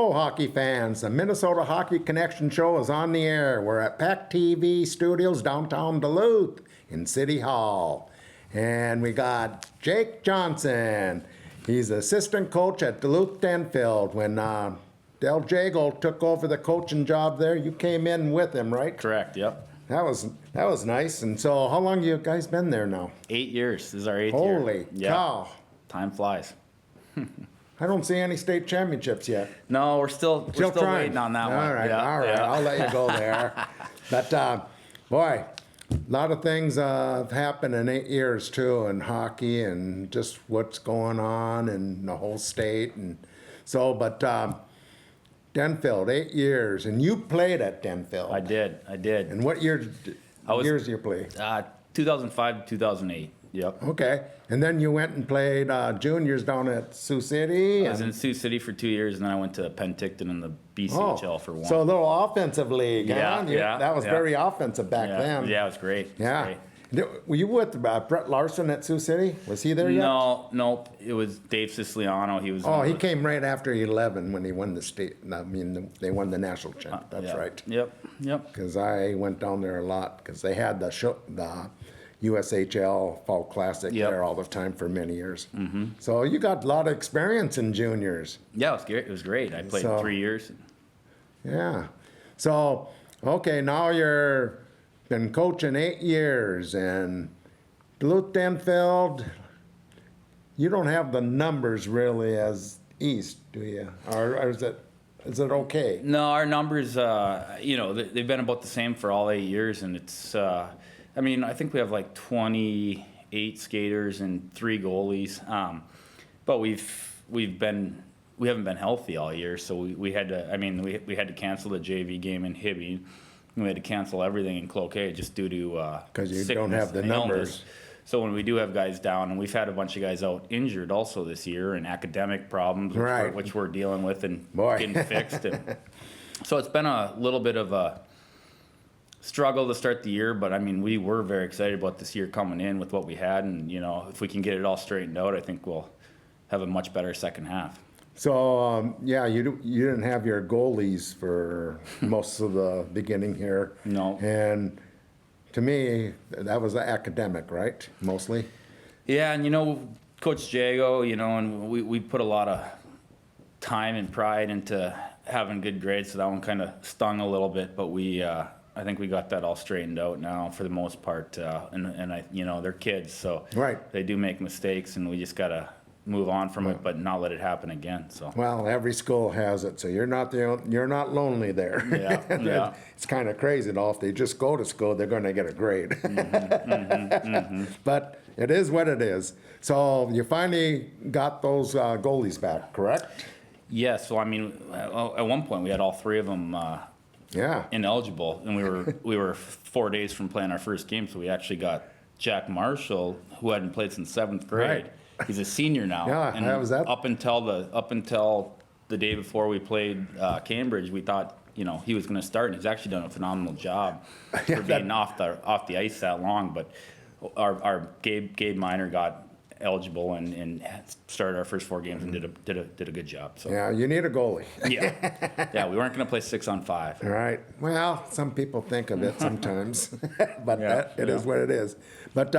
Hello, hockey fans. The Minnesota Hockey Connection Show is on the air. We're at PACT-TV Studios, downtown Duluth, in City Hall. And we got Jake Johnson. He's assistant coach at Duluth Denfeld. When Del Jago took over the coaching job there, you came in with him, right? Correct, yep. That was nice. And so how long you guys been there now? 8 years. This is our 8th year. Holy cow. Time flies. I don't see any state championships yet. No, we're still waiting on that one. All right, yeah, all right. yeah. I'll let you go there. But, boy, a lot of things have happened in 8 years, too, in hockey and just what's going on in the whole state. And so, but Denfeld, 8 years. And you played at Denfeld. I did. And what years did you play? 2005 to 2008. Yep. Okay. And then you went and played juniors down at Sioux City. I was in Sioux City for 2 years, and then I went to Penticton in the BCHL for one. So a little offensive league, Yeah, huh? yeah, That was yeah. very offensive back then. Yeah, it was great. Were you with Brett Larson at Sioux City? Was he there yet? No. It was Dave Siciliano. He was. He came right after 11 when he won the state. I mean, they won the national champ. That's right. Yep. Because I went down there a lot because they had the USHL Fall Classic there all the time for many years. Mm-hmm. So you got a lot of experience in juniors. Yeah, it was great. I played 3 years. Yeah. So, okay, now you're been coaching 8 years, and Duluth Denfeld, you don't have the numbers really as East, do you? Or is it okay? No, our numbers, they've been about the same for all 8 years, and it's, I think we have like 28 skaters and 3 goalies, but we haven't been healthy all year, so we had to. We had to cancel the JV game in Hibbing. We had to cancel everything in Cloquet just due to because you don't have the numbers. So when we do have guys down, and we've had a bunch of guys out injured also this year, and academic problems, which we're dealing with and getting fixed. And so it's been a little bit of a struggle to start the year, but we were very excited about this year coming in with what we had, and if we can get it all straightened out, I think we'll have a much better second half. So you didn't have your goalies for most of the beginning here. No. And to me, that was academic, right? Mostly. Yeah, and Coach Jago, and we put a lot of time and pride into having good grades, so that one kind of stung a little bit, but I think we got that all straightened out now for the most part, and they're kids, so they do make mistakes, and we just gotta move on from it, but not let it happen again. So every school has it, so you're not lonely there. Yeah. It's kind of crazy though. If they just go to school, they're going to get a grade. But it is what it is. So you finally got those goalies back, correct? Yes. So at one point we had all 3 of them. Ineligible, and we were 4 days from playing our first game, so we actually got Jack Marshall, who hadn't played since 7th grade. Right. He's a senior now. Yeah, and that was that. Up until the day before we played Cambridge, we thought he was going to start, and he's actually done a phenomenal job for being off the ice that long. But our Gabe Miner got eligible and started our first 4 games and did a good job. So yeah, you need a goalie. yeah, we weren't going to play 6-on-5. All right. Well, some people think of it sometimes, but it is what it is. But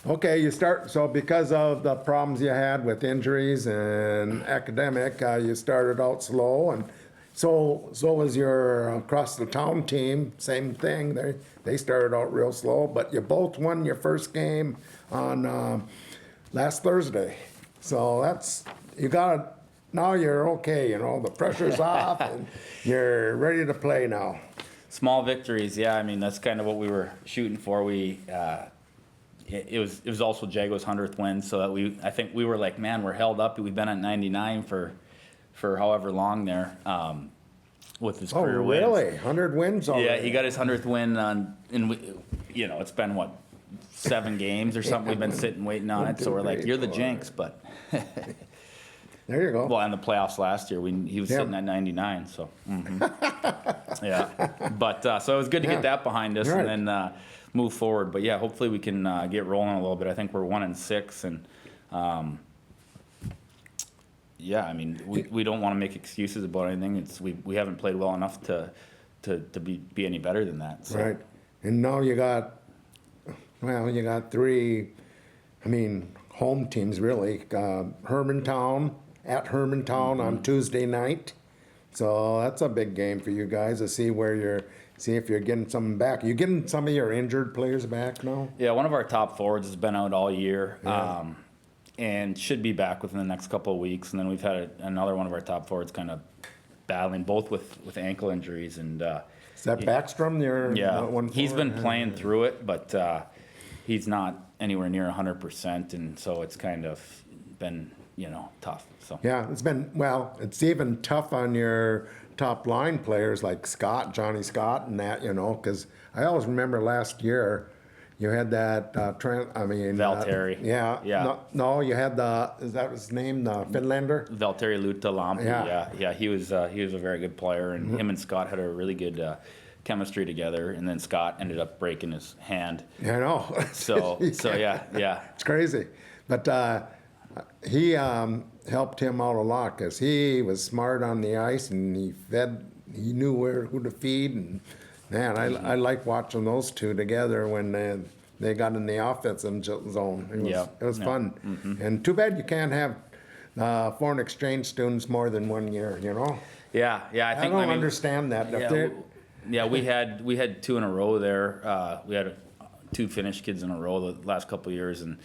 okay, you start. So because of the problems you had with injuries and academic, you started out slow, and so was your across the town team. Same thing. They started out real slow, but you both won your first game on last Thursday. So now you're okay. The pressure's off, and you're ready to play now. Small victories, yeah. That's kind of what we were shooting for. It was also Jago's 100th win, so that I think we were like, man, we're held up. We've been at 99 for however long there with his career wins. Oh, really? 100 wins already? Yeah, he got his 100th win it's been 7 games or something. We've been sitting waiting on it, so we're like, you're the jinx, but there you go. Well, in the playoffs last year, he was sitting at 99, so yeah. But so it was good to get that behind us, and then move forward. But yeah, hopefully we can get rolling a little bit. I think we're 1-6, and yeah, I mean, we don't want to make excuses about anything. We haven't played well enough to be any better than that. So. Right. And now you got three, I mean, home teams really. Hermantown, at Hermantown on Tuesday night. So that's a big game for you guys to see if you're getting something back. You getting some of your injured players back now? Yeah, one of our top forwards has been out all year. Yeah. And should be back within the next couple of weeks. And then we've had another one of our top forwards kind of battling both with ankle injuries. And Is that Backstrom? yeah, he's been playing through it, but he's not anywhere near 100%, and so it's kind of been tough. So Yeah, it's even tough on your top line players like Johnny Scott, and that because I always remember last year. You had that Valtteri. Yeah. No, you had is that his name? The Finlander? Valtteri Luuttalampi. Yeah. Yeah. He was a very good player, and him and Scott had a really good chemistry together. And then Scott ended up breaking his hand. Yeah, I know. So yeah. It's crazy, but he helped him out a lot because he was smart on the ice and he knew who to feed. And man, I like watching those two together when they got in the offensive zone. It was fun. Mm-hmm. And too bad you can't have foreign exchange students more than 1 year. Yeah. I don't understand that. Yeah, we had two in a row there. We had two Finnish kids in a row the last couple of years, and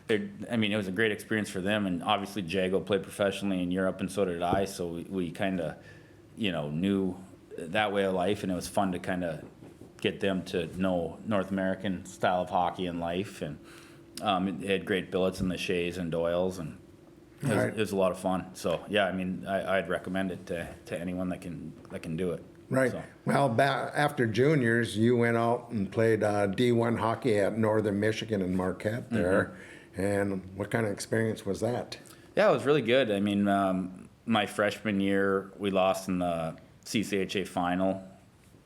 it was a great experience for them. And obviously, Jago played professionally in Europe, and so did I. So we kind of, knew that way of life, and it was fun to kind of get them to know North American style of hockey and life. And it had great billets and the Shays and Doyles, and it was a lot of fun. So yeah, I'd recommend it to anyone that can do it. Right. So. Well, after juniors, you went out and played D1 hockey at Northern Michigan and Marquette there. Mm-hmm. And what kind of experience was that? Yeah, it was really good. My freshman year, we lost in the CCHA final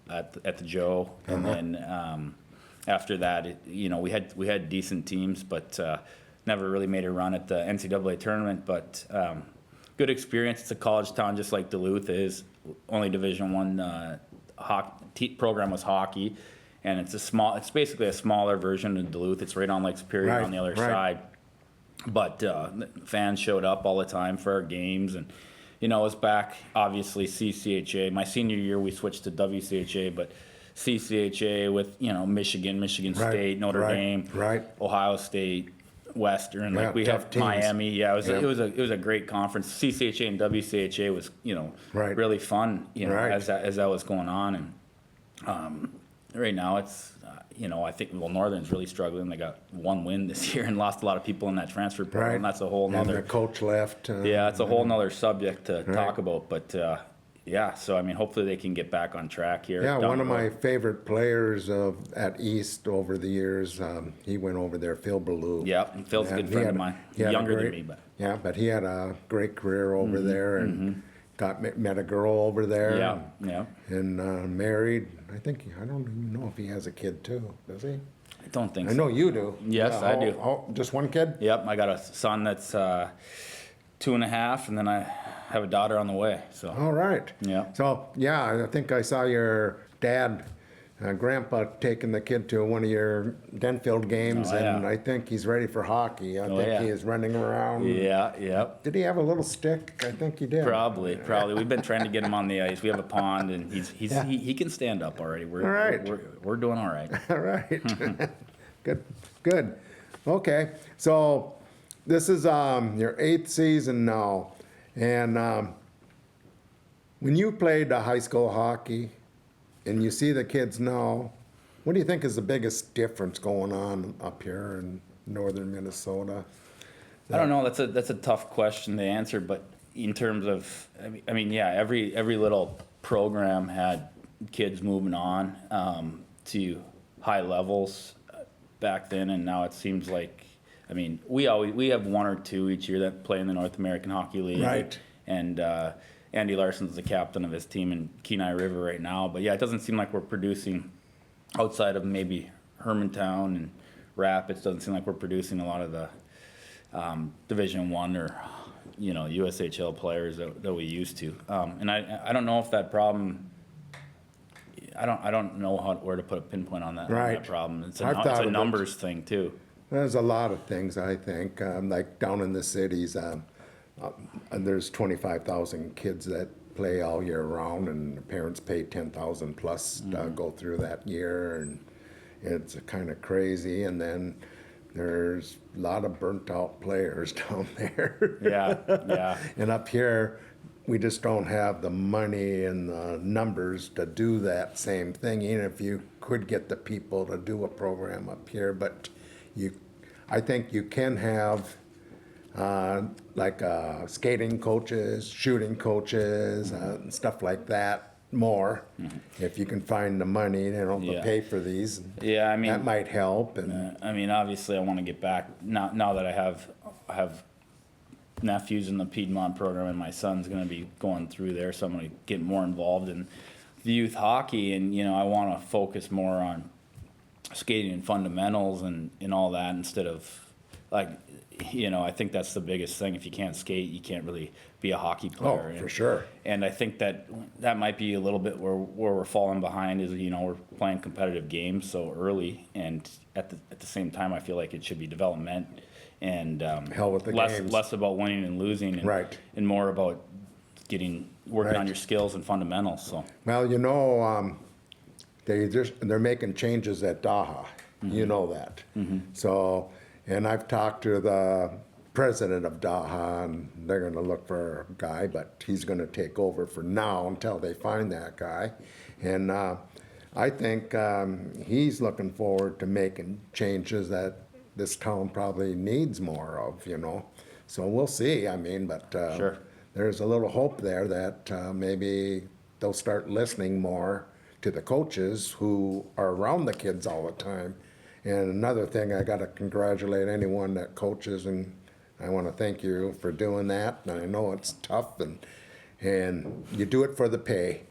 at the Joe, and then after that, we had decent teams, but never really made a run at the NCAA tournament. But good experience. It's a college town just like Duluth is. Only Division I program was hockey, and it's basically a smaller version of Duluth. It's right on Lake Superior on the other side. But fans showed up all the time for our games, and it was back obviously CCHA. My senior year we switched to WCHA, but CCHA with Michigan State, Notre Dame, Ohio State, Western, we have Miami. Yeah, it was a great conference. CCHA and WCHA was really fun. As that was going on, and right now it's I think Northern's really struggling. They got one win this year and lost a lot of people in that transfer program. And that's a whole nother. And the coach left. It's a whole nother subject to talk about, but. So hopefully they can get back on track here. Yeah, one of my favorite players at East over the years, he went over there, Phil Ballou. Yeah, and Phil's a good friend of mine. Younger than me, but. Yeah, but he had a great career over there and met a girl over there. Yeah. And married. I don't even know if he has a kid too. Does he? I don't think so. I know you do. Yes, I do. Just one kid? Yep, I got a son that's 2.5, and then I have a daughter on the way. So. All right. Yeah. So I think I saw your dad, grandpa, taking the kid to one of your Denfeld games, and I think he's ready for hockey. I think he is running around. Yeah. Yep. Did he have a little stick? I think he did. Probably. We've been trying to get him on the ice. We have a pond, and he can stand up already. We're doing all right. All right. Good. Okay. So this is your 8th season now. And when you played high school hockey and you see the kids now, what do you think is the biggest difference going on up here in northern Minnesota? I don't know. That's a tough question to answer, but in terms of, every little program had kids moving on to high levels back then, and now it seems like, we have one or two each year that play in the North American Hockey League. Right. And Andy Larson's the captain of his team in Kenai River right now. But it doesn't seem like we're producing outside of maybe Hermantown and Rapids. Doesn't seem like we're producing a lot of the Division I or USHL players that we used to. And I don't know if that problem. I don't know where to put a pinpoint on that, Right. on that problem. It's I've thought a of it. numbers thing too. There's a lot of things, I think, like down in the cities, there's 25,000 kids that play all year round, and the parents pay 10,000 plus to go through that year, and it's kind of crazy. And then there's a lot of burnt out players down there. Yeah. And up here, we just don't have the money and the numbers to do that same thing, even if you could get the people to do a program up here. But I think you can have like skating coaches, shooting coaches, and stuff like that more. If you can find the money, to pay for these. Yeah, I mean, that might help. And obviously, I want to get back now that I have nephews in the Piedmont program, and my son's going to be going through there, so I'm going to get more involved in the youth hockey, and I want to focus more on skating and fundamentals and all that instead of I think that's the biggest thing. If you can't skate, you can't really be a hockey player. Oh, for sure. And I think that might be a little bit where we're falling behind is, we're playing competitive games so early, and at the same time, I feel like it should be development and hell with the games. less about winning and losing, and, Right. and more about working on your skills and fundamentals. So well, they're making changes at Daha. You know that. So, and I've talked to the president of Daha, and they're going to look for a guy, but he's going to take over for now until they find that guy. And I think he's looking forward to making changes that this town probably needs more of, So we'll see. But Sure. There's a little hope there that maybe they'll start listening more to the coaches who are around the kids all the time. And another thing, I got to congratulate anyone that coaches, and I want to thank you for doing that. And I know it's tough, and you do it for the pay.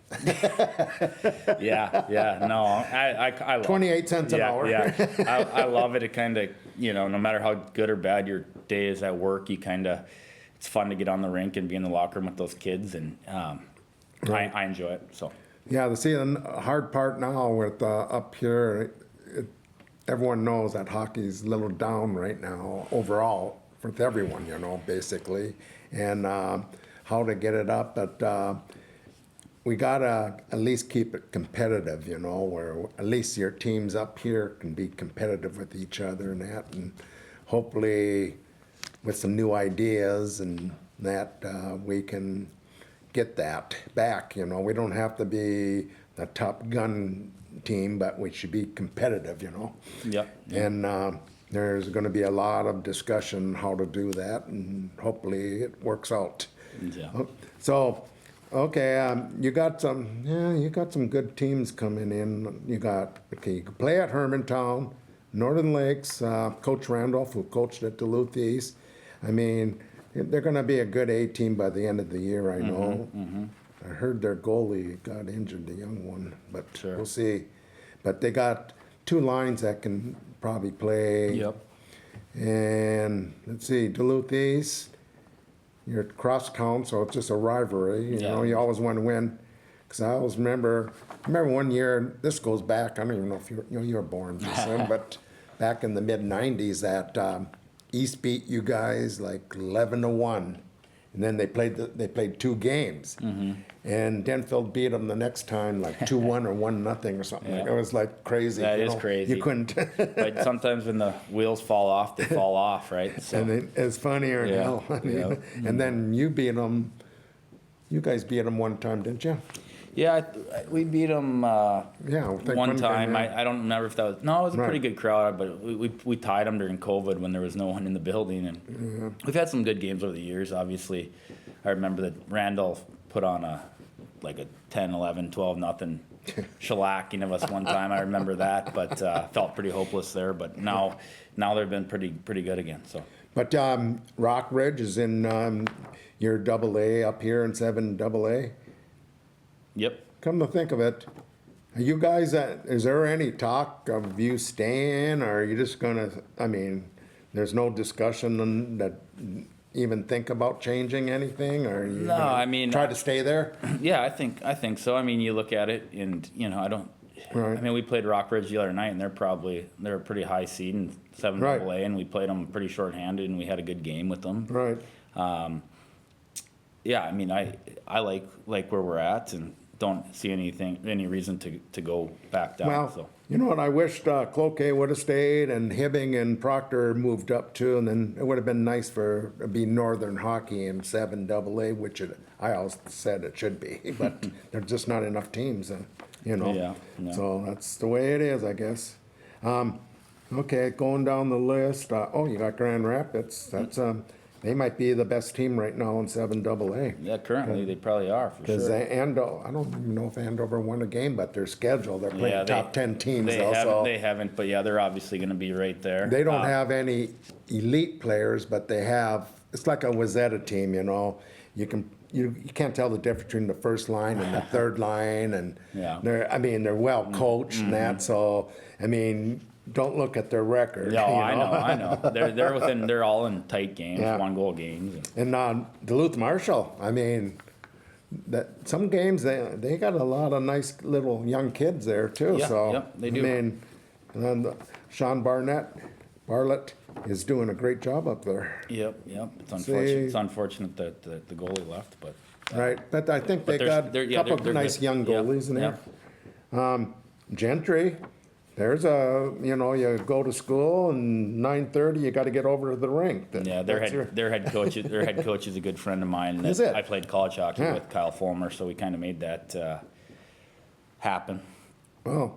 Yeah. No, I love 28 cents an hour. Yeah. I love it. It kind of, no matter how good or bad your day is at work, it's fun to get on the rink and be in the locker room with those kids, and Right. I enjoy it. So. Yeah, the hard part now with up here, everyone knows that hockey's a little down right now overall with everyone, basically, and how to get it up. But we gotta at least keep it competitive, where at least your teams up here can be competitive with each other and that, and hopefully with some new ideas and that we can get that back. We don't have to be the Top Gun team, but we should be competitive, Yep. And there's going to be a lot of discussion how to do that, and hopefully it works out. Yeah. So, okay, you got some good teams coming in. You can play at Hermantown, Northern Lakes, Coach Randolph, who coached at Duluth East. They're going to be a good A team by the end of the year, I know. I heard their goalie got injured, the young one, but Sure. We'll see. But they got two lines that can probably play. Yep. And let's see, Duluth East, you're cross count, so it's just a rivalry. You always want to win. Because I always remember one year, this goes back, I don't even know if you were born, Jason, but back in the mid-'90s that East beat you guys like 11-1. And then they played two games. And Denfeld beat them the next time like 2-1 or 1-0 or something. Yeah. It was like crazy. That is crazy. You couldn't. But sometimes when the wheels fall off, they fall off, right? So. And it's funnier now. And then you beat them. You guys beat them one time, didn't you? Yeah, we beat them I think one time. yeah. I don't remember if that was... No, it was a pretty Right. good crowd, but we tied them during COVID when there was no one in the building. And we've had some good games over the years, obviously. I remember that Randolph put on a 10, 11, 12-0 shellacking of us one time. I remember that, but felt pretty hopeless there. But now they've been pretty good again. So. But Rock Ridge is in your AA up here in 7AA. Yep. Come to think of it, are you guys, is there any talk of you staying, or are you just gonna, there's no discussion that even think about changing anything, or you No, I mean, try to stay there? Yeah, I think so. I mean, you look at it, and I don't. Right. I mean, we played Rockbridge the other night, and they're a pretty high seed in 7 Right. AA, and we played them pretty short-handed, and we had a good game with them. Right. Yeah, I mean, I like where we're at, and don't see any reason to go back down. Well, So you know what, I wished Cloquet would have stayed and Hibbing and Proctor moved up too, and then it would have been nice for be Northern Hockey in 7 AA, which I always said it should be, but there's just not enough teams, Yeah, yeah. So that's the way it is, I guess. Okay, going down the list. You got Grand Rapids. That's they might be the best team right now in 7 AA. yeah, currently they probably are for Because sure. Andover, I don't even know if Andover won a game, but their schedule, they're playing Yeah, top 10 teams They also. haven't, but yeah, they're obviously going to be right there. They don't have any elite players, but they have, it's like a Wazetta team, You can't tell the difference between the first line and the third line, and Yeah. they're well coached and that, so, don't look at their record. No, I know. They're all in tight games, Yeah. 1-goal games. And Duluth Marshall, some games they got a lot of nice little young kids there too. Yeah, So yep, they do. And Sean Bartlett is doing a great job up there. Yep. It's unfortunate. It's unfortunate that the goalie left, but Right, but I think they got a couple of nice good. young goalies in there. Yep. Gentry, there's you go to school and 9:30 you got to get over to the rink. Yeah, their head coach is a good friend of mine. Is it? I played college hockey Yeah. with Kyle Fulmer, so we kind of made that happen. Oh,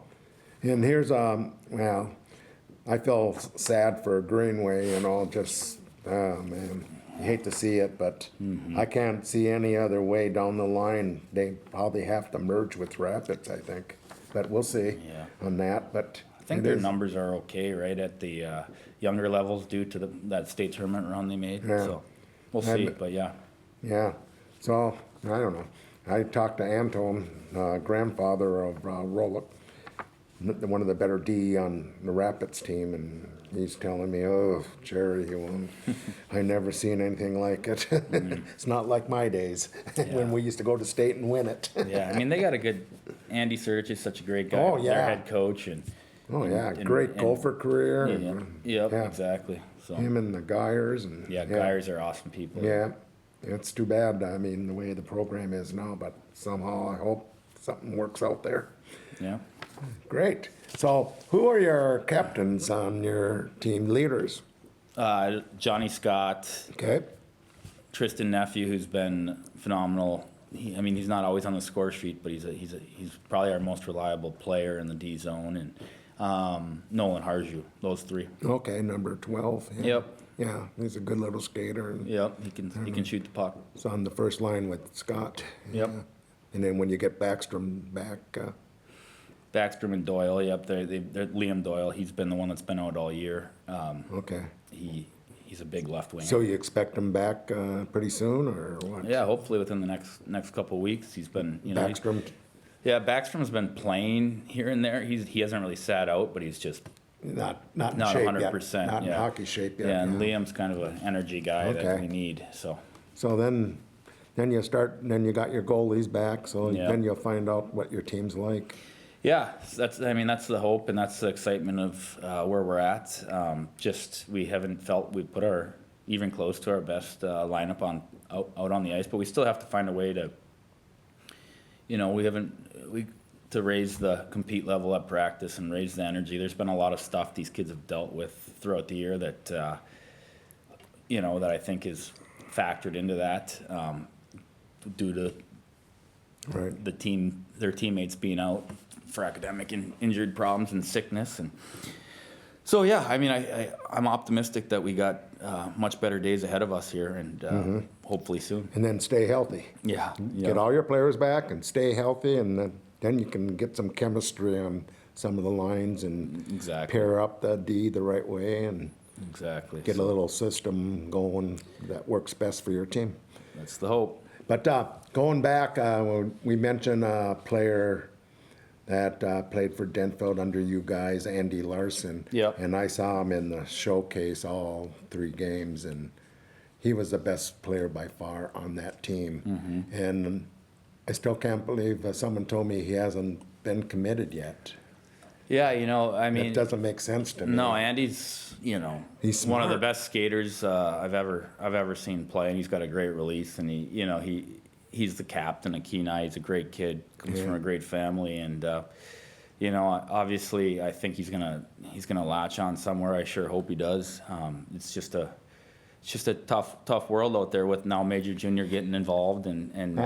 and here's I feel sad for Greenway, oh man, you hate to see it, but I can't see any other way down the line. They probably have to merge with Rapids, I think, but we'll see Yeah. on that. But I think their numbers are okay, right, at the younger levels due to that state tournament run they made. Yeah. So we'll see, but yeah. Yeah, so I don't know. I talked to Anton, grandfather of Rolick, one of the better D on the Rapids team, and he's telling me, "Oh, Jerry, I never seen anything like it. It's not like my days when we used to go to state and win it." Yeah, they got a good. Andy Serch is such a great guy. Oh, Their yeah. head coach and. Great golfer career. Yeah, exactly. So Him and the Geyers and Geyers are awesome people. Yeah, it's too bad. The way the program is now, but somehow I hope something works out there. Yeah. Great. So, who are your captains on your team leaders? Johnny Scott, Okay. Tristan Nephew, who's been phenomenal. He's not always on the score sheet, but he's probably our most reliable player in the D zone, and Nolan Harju, those three. Okay, number 12. Yeah. Yep. Yeah, he's a good little skater. And Yep, he can shoot the puck. he's on the first line with Scott. Yep. Yeah. And then when you get Backstrom back, Backstrom and Doyle, yep, they're Liam Doyle. He's been the one that's been out all year. okay. He's a big left winger. So you expect him back pretty soon, or what? Yeah, hopefully within the next couple of weeks. He's been, Backstrom. Backstrom's been playing here and there. He hasn't really sat out, but he's just Not in not shape 100%. yet. Not in yeah. hockey shape yet. Yeah, and Liam's kind of an energy guy that Okay. we need. So So then you got your goalies back. So Yeah. then you'll find out what your team's like. yeah, that's the hope and that's the excitement of where we're at. We haven't felt we put our even close to our best lineup out on the ice, but we still have to find a way to. To raise the compete level at practice and raise the energy. There's been a lot of stuff these kids have dealt with throughout the year that that I think is factored into that due to Right. their teammates being out for academic and injured problems and sickness. And so, yeah, I'm optimistic that we got much better days ahead of us here and hopefully soon. And then stay healthy. Yeah. Get all your players back and stay healthy, and then you can get some chemistry on some of the lines and Exactly. pair up the D the right way and Exactly. get a little system going that works best for your team. That's the hope. But going back, we mentioned a player that played for Denfeld under you guys, Andy Larson. Yep. And I saw him in the showcase all 3 games, and he was the best player by far on that team. And I still can't believe someone told me he hasn't been committed yet. Yeah, I mean, It doesn't make sense to me. No, Andy's, He's one of the smart. best skaters I've ever seen play, and he's got a great release, and he's the captain of Kenai. He's a great kid, comes from a great family, and obviously I think he's gonna latch on somewhere. I sure hope he does. It's just a tough world out there with now major junior getting involved and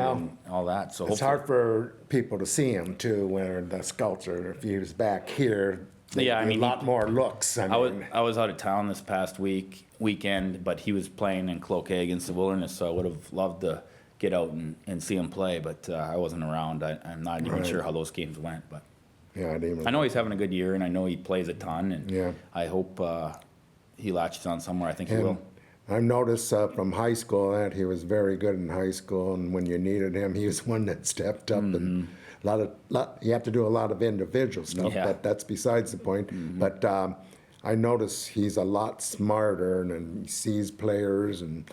all that. So It's hard for people to see him too when the scouts are. If he was back here, Yeah, I mean, a lot more looks. I was out of town this past weekend, but he was playing in Cloquet against the Wilderness, so I would have loved to get out and see him play, but I wasn't around. I'm not even sure how those games went, but Yeah, I didn't. I know he's having a good year, and I know he plays a ton, and Yeah. I hope he latches on somewhere. I think he will. I've noticed from high school that he was very good in high school, and when you needed him, he was one that stepped up. And you have to do a lot of individual stuff, Yeah. but that's besides the point. But I notice he's a lot smarter, and he sees players, and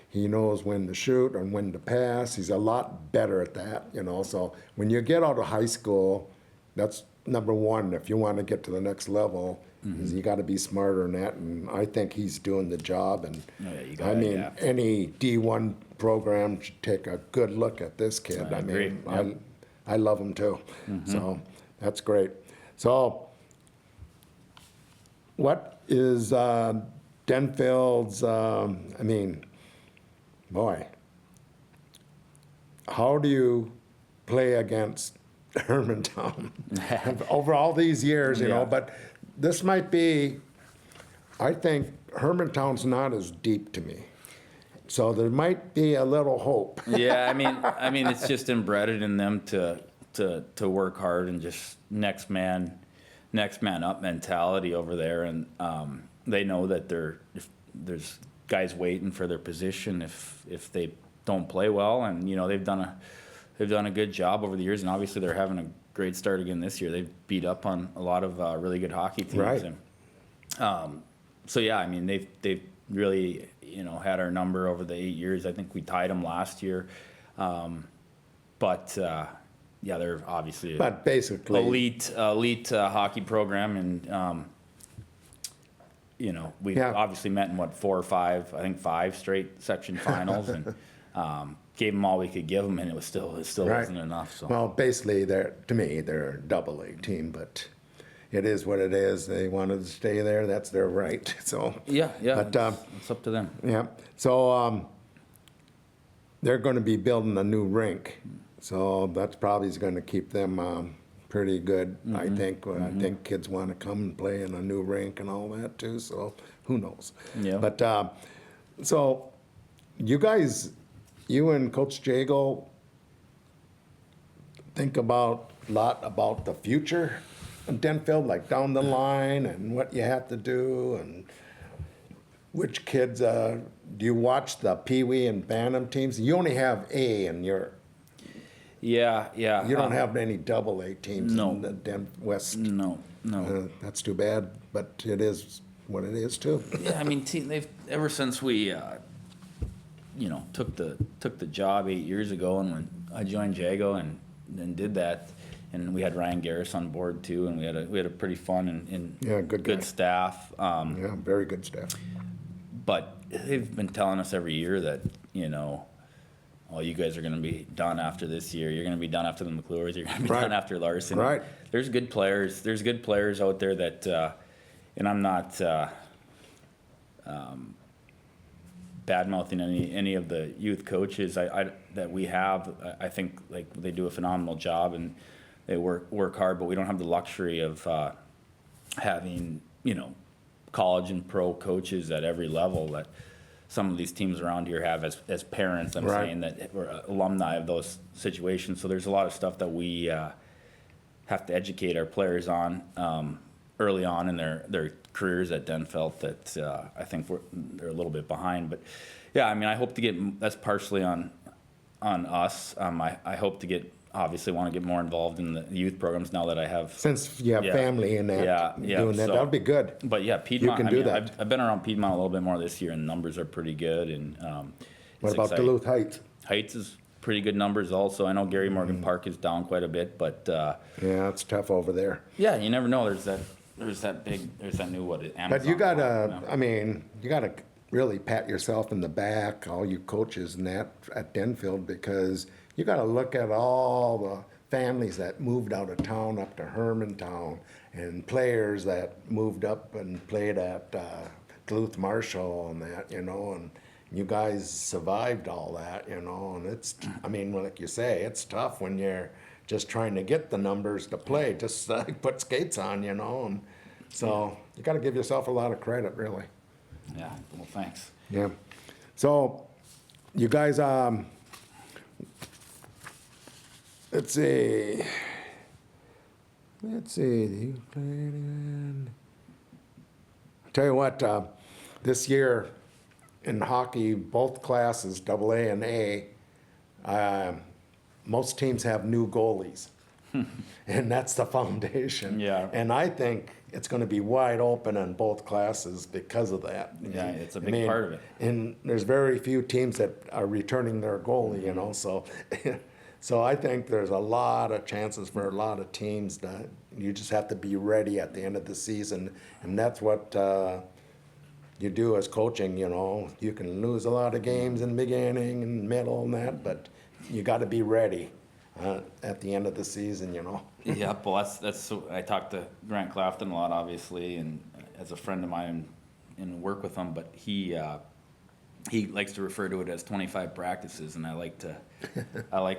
he knows when to shoot and when to pass. He's a lot better at that, So when you get out of high school, that's number one. If you want to get to the next level, is you got to be smarter than that, and I think he's doing the job. And You got it. any D1 program should take a good look at this kid. I agree. mean, Yep. I love him too. So that's great. So what is Denfeld's? Boy, how do you play against Hermantown over all these years? Yeah. But this might be. I think Hermantown's not as deep to me. So there might be a little hope. Yeah, I mean, it's just embedded in them to work hard and just next man up mentality over there, and they know that there's guys waiting for their position if they don't play well, and they've done a good job over the years, and obviously they're having a great start again this year. They've beat up on a lot of really good hockey teams, Right. And so yeah, I mean they've really had our number over the 8 years. I think we tied them last year, but yeah, they're obviously But basically, elite hockey program, and we Yeah. obviously met in 4 or 5, I think 5 straight section finals, and gave them all we could give them, and it still Right. wasn't enough. So well, basically, they're a double-A team, but it is what it is. They wanted to stay there. That's their right. So yeah, But it's up to them. yeah, so they're going to be building a new rink, so that's probably going to keep them pretty good. I think. I think kids want to come and play in a new rink and all that too. So who knows? Yeah. But so you guys, you and Coach Jago think about a lot about the future of Denfeld, like down the line, and what you have to do, and which kids. Do you watch the Pee Wee and Bantam teams? You only have A, and you Yeah. don't have any double-A teams No. in the West. No. That's too bad, but it is what it is too. Yeah, I mean, they've ever since we, took the job 8 years ago, and when I joined Jago and did that, and we had Ryan Garris on board too, and we had a pretty fun and Yeah, good guy. staff. Yeah, very good staff. But they've been telling us every year that oh, you guys are going to be done after this year. You're going to be done after the McClures. You're going to be Right. done after Larson. Right. There's good players. There's good players out there that, and I'm not bad-mouthing any of the youth coaches that we have. I think like they do a phenomenal job and they work hard, but we don't have the luxury of having college and pro coaches at every level that some of these teams around here have as parents. I'm Right. saying that we're alumni of those situations. So there's a lot of stuff that we have to educate our players on early on in their careers at Denfeld that I think they're a little bit behind. But yeah, I mean, I hope to get, that's partially on us. I hope to get obviously want to get more involved in the youth programs now that I have. Since you have Yeah. family in that, Yeah, doing that, so- that would be good. But yeah, Piedmont. can I do mean, that. I've been around Piedmont a little bit more this year, and numbers are pretty good. And What it's about exciting. Duluth Heights? Heights is pretty good numbers also. I know Gary Morgan Mm. Park is down quite a bit, but Yeah, it's tough over there. yeah, you never know. There's that new Amazon. But you gotta, you know? I mean, you gotta really pat yourself in the back, all you coaches and that at Denfeld, because you gotta look at all the families that moved out of town up to Hermantown and players that moved up and played at Duluth Marshall and that, you know, and you guys survived all that, you know, and it's, I mean, like you say, it's tough when you're just trying to get the numbers to play, just put skates on, you know, and so you got to give yourself a lot of credit, really. Yeah. Well, thanks. Yeah. So you guys, let's see. You played in. I'll tell you what, this year in hockey, both classes, AA and A, most teams have new goalies. And that's the foundation. Yeah. And I think it's going to be wide open in both classes because of that. Yeah, it's a big part of it. And there's very few teams that are returning their goalie, you know, so so I think there's a lot of chances for a lot of teams that you just have to be ready at the end of the season, and that's what you do as coaching, you know. You can lose a lot of games in the beginning and middle and that, but you got to be ready at the end of the season, you know. Yeah, well, that's I talked to Grant Clafton a lot, obviously, and as a friend of mine and work with him, but he likes to refer to it as 25 practices, and I like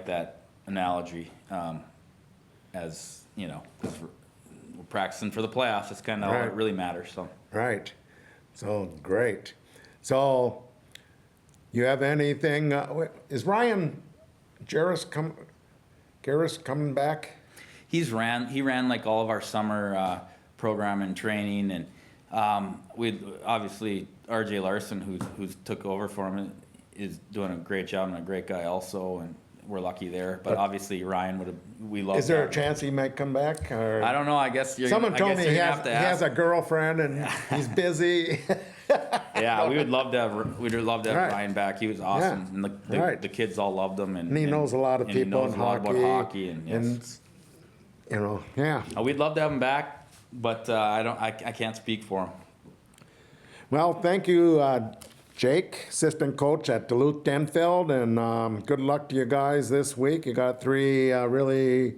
that analogy, as you know, 'cause we're practicing for the playoffs. That's kind of all that Right. really matters. So Right. So great. So you have anything? Is Ryan Garris coming back? he ran like all of our summer program and training, and we obviously RJ Larson, who's took over for him, is doing a great job and a great guy also, and we're lucky there. But obviously Ryan we love. Is there a chance he might come back? Or? I don't know. I guess Someone told me he have to ask. has a girlfriend and he's busy. Yeah, we'd love to have Right. Ryan back. He was awesome, Yeah. and Right. the kids all loved him, And he knows a lot of and he people knows in a lot hockey. about hockey, and yes. You know, yeah. We'd love to have him back, but I can't speak for him. Well, thank you, Jake, assistant coach at Duluth Denfeld, and good luck to you guys this week. You got 3 really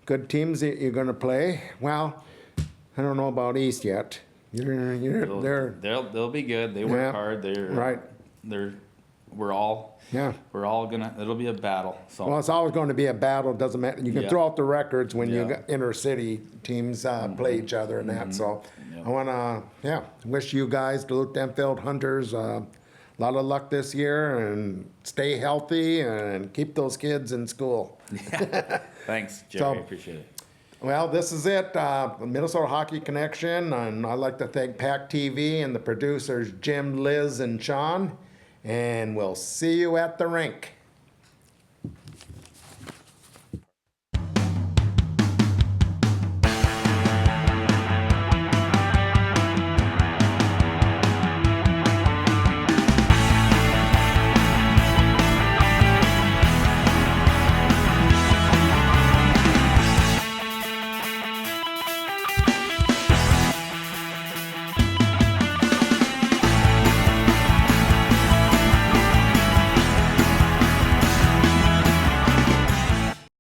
good teams that you're going to play. Well, I don't know about East yet. They'll be good. They work Yeah, hard. right. We're all Yeah. gonna. It'll be a battle. So Well, it's always going to be a battle. Doesn't matter. You can Yeah. throw out the records when you Yeah. got inner city teams play each other and that. So Yep. I want to, wish you guys, Duluth Denfeld Hunters, a lot of luck this year, and stay healthy and keep those kids in school. thanks, Jerry. So- Appreciate it. Well, this is it, Minnesota Hockey Connection, and I'd like to thank PACT-TV and the producers Jim, Liz, and Sean, and we'll see you at the rink.